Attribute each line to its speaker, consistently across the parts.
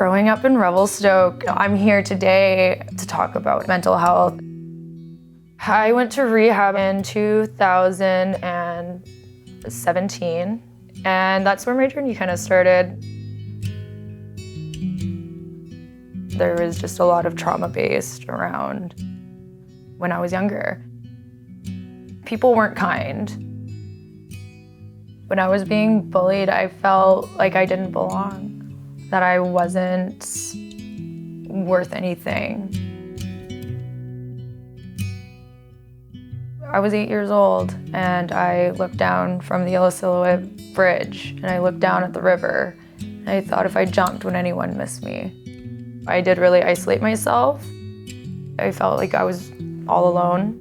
Speaker 1: Growing up in Revelstoke, I'm here today to talk about mental health. I went to rehab in 2017, and that's where my journey kind of started. There was just a lot of trauma based around when I was younger. People weren't kind. When I was being bullied, I felt like I didn't belong, that I wasn't worth anything. I was 8 years old, and I looked down from the Yellow Silhouette Bridge, and I looked down at the river, and I thought if I jumped, would anyone miss me? I did really isolate myself. I felt like I was all alone.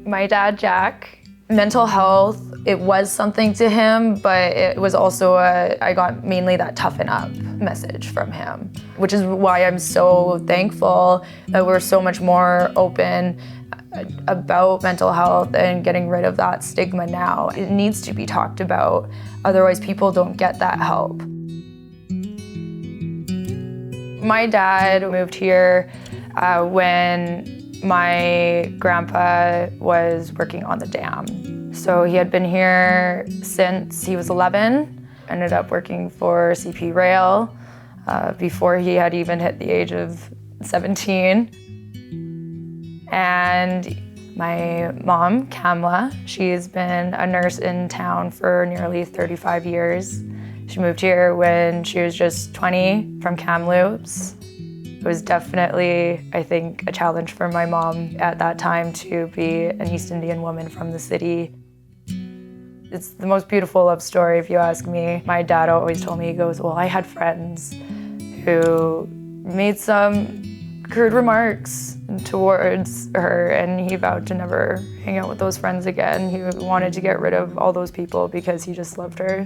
Speaker 1: My dad, Jack, mental health, it was something to him, but it was also I got mainly that toughen up message from him, which is why I'm so thankful that we're so much more open about mental health and getting rid of that stigma now. It needs to be talked about, otherwise people don't get that help. My dad moved here when my grandpa was working on the dam. So he had been here since he was 11, ended up working for CP Rail before he had even hit the age of 17. And my mom, Kamla, she's been a nurse in town for nearly 35 years. She moved here when she was just 20 from Kamloops. It was definitely, I think, a challenge for my mom at that time to be an East Indian woman from the city. It's the most beautiful love story, if you ask me. My dad always told me, he goes, well, I had friends who made some crude remarks towards her, and he vowed to never hang out with those friends again. He wanted to get rid of all those people because he just loved her.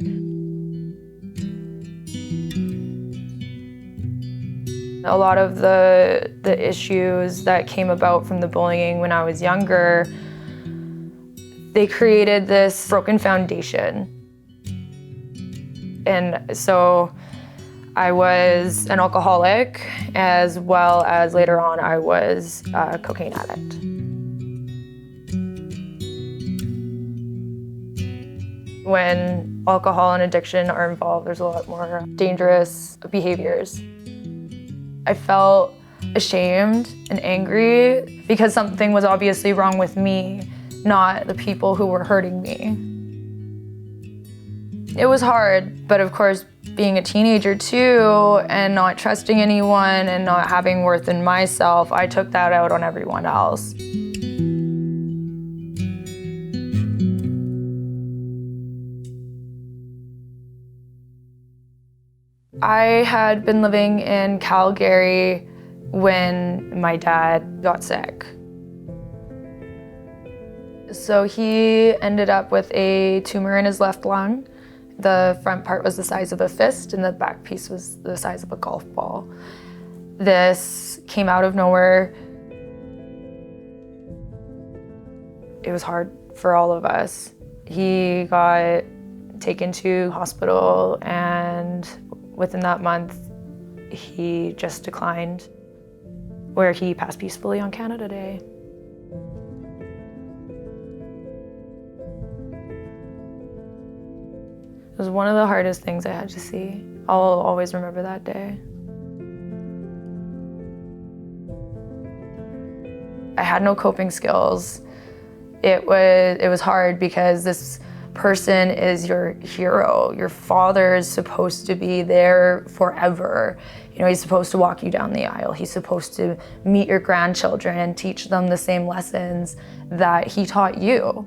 Speaker 1: A lot of the issues that came about from the bullying when I was younger, they created this broken foundation. And so I was an alcoholic, as well as later on I was a cocaine addict. When alcohol and addiction are involved, there's a lot more dangerous behaviors. I felt ashamed and angry because something was obviously wrong with me, not the people who were hurting me. It was hard, but of course, being a teenager too, and not trusting anyone and not having worth in myself, I took that out on everyone else. I had been living in Calgary when my dad got sick. So he ended up with a tumor in his left lung. The front part was the size of a fist and the back piece was the size of a golf ball. This came out of nowhere. It was hard for all of us. He got taken to hospital, and within that month, he just declined, where he passed peacefully on Canada Day. It was one of the hardest things I had to see. I'll always remember that day. I had no coping skills. It was hard because this person is your hero. Your father is supposed to be there forever. You know, he's supposed to walk you down the aisle. He's supposed to meet your grandchildren and teach them the same lessons that he taught you.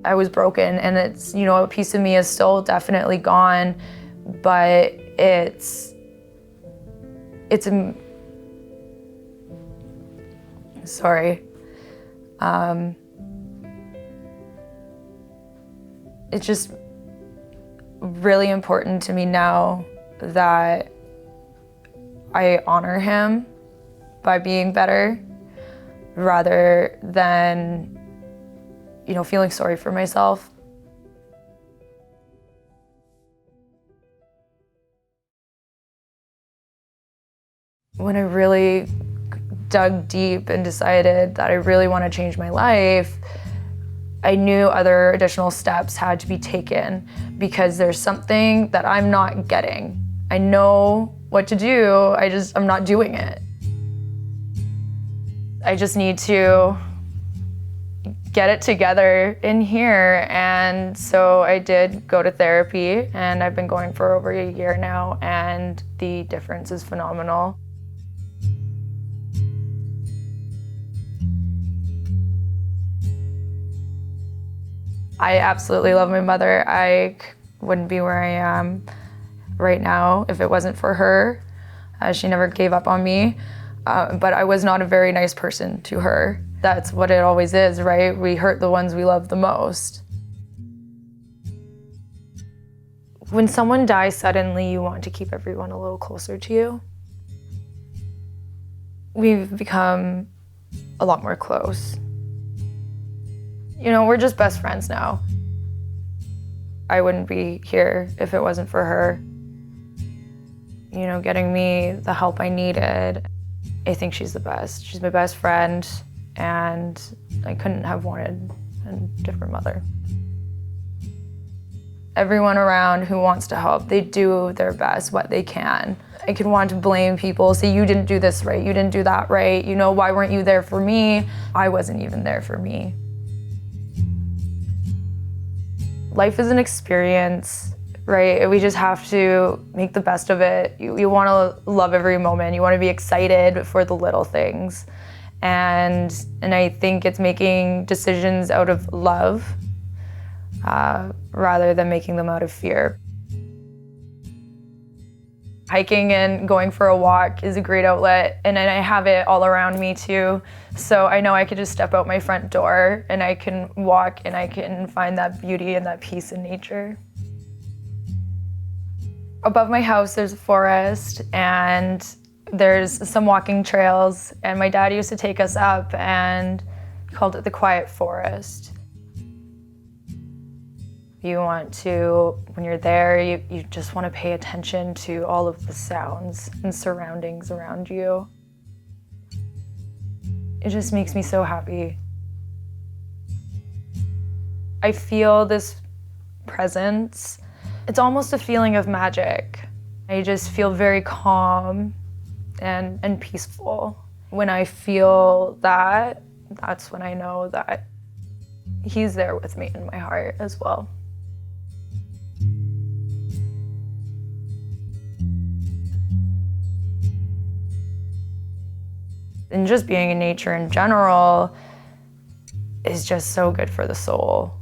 Speaker 1: I was broken, and it's, you know, a piece of me is still definitely gone, but it's just really important to me now that I honor him by being better rather than, you know, feeling sorry for myself. When I really dug deep and decided that I really want to change my life, I knew other additional steps had to be taken because there's something that I'm not getting. I know what to do, I'm not doing it. I just need to get it together in here. And so I did go to therapy, and I've been going for over a year now, and the difference is phenomenal. I absolutely love my mother. I wouldn't be where I am right now if it wasn't for her. She never gave up on me, but I was not a very nice person to her. That's what it always is, right? We hurt the ones we love the most. When someone dies suddenly, you want to keep everyone a little closer to you. We've become a lot more close. You know, we're just best friends now. I wouldn't be here if it wasn't for her. You know, getting me the help I needed. I think she's the best. She's my best friend, and I couldn't have wanted a different mother. Everyone around who wants to help, they do their best, what they can. I could want to blame people, say, you didn't do this right, you didn't do that right, you know, why weren't you there for me? I wasn't even there for me. Life is an experience, right? We just have to make the best of it. You want to love every moment. You want to be excited for the little things. And I think it's making decisions out of love rather than making them out of fear. Hiking and going for a walk is a great outlet, and I have it all around me too. So I know I could just step out my front door and I can walk and I can find that beauty and that peace in nature. Above my house there's a forest and there's some walking trails, and my dad used to take us up and he called it the quiet forest. You want to, when you're there, you just want to pay attention to all of the sounds and surroundings around you. It just makes me so happy. I feel this presence. It's almost a feeling of magic. I just feel very calm and peaceful. When I feel that, that's when I know that he's there with me in my heart as well. And just being in nature in general is just so good for the soul.